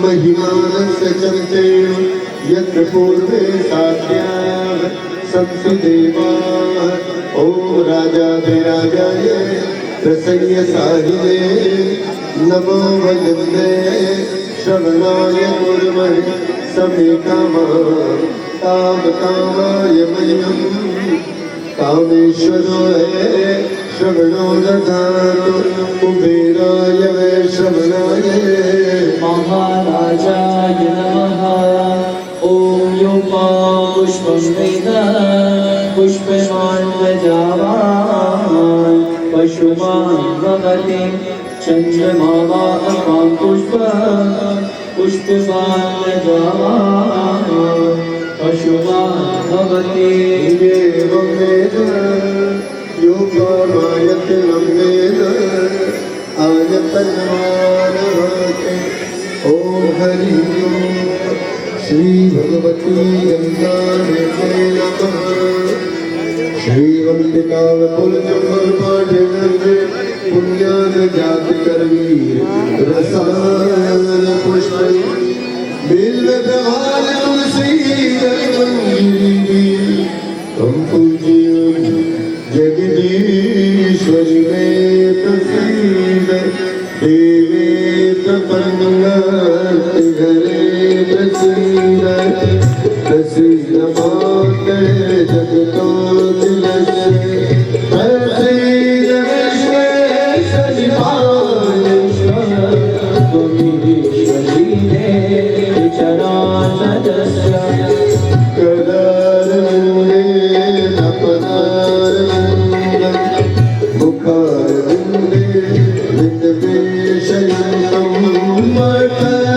महिमानस्य चरितेण यत्र पूर्वे साध्याः सन्ति देवाः। ॐ राजाधिराजाय प्रसय्यसाहिने नमो वन्दे श्रवणाय कुर्महे समे कामाय मह्यं कामेश्वरो हे श्रवणो दधातु कुबेराय वै श्रवणाय महाराजाय नमः। ॐ योपा पुष्पं वेद पुष्पमान् प्रजावान् पशुमान् भवति चन्द्रमा अपां पुष्पवान् प्रजावान् पशुमान् भवति। एवं वेद योगमायतनं वेद आयतनमानवते। ॐ हरि ओम श्री भगवती गंगाधरे नमः। श्रीवंदिकावकुलचम्बरपाठ्यग्रन्थे पुण्यान जातिकरवीर रसायन पुष्प बिल्वप्रभाल तुलसी दलमंगिरी तम पूज्य जगदीश्वरी में प्रसीद देवे प्रपन्नते घरे प्रसीद प्रसीद माते जगतो दिलसे प्रसीद विश्वेश्वरी पालेश्वर त्वमीश्वरी देवी चराचरस्य कदारमुने नपदारमुने मुखारविन्दे विद्वेषयन्तं मठः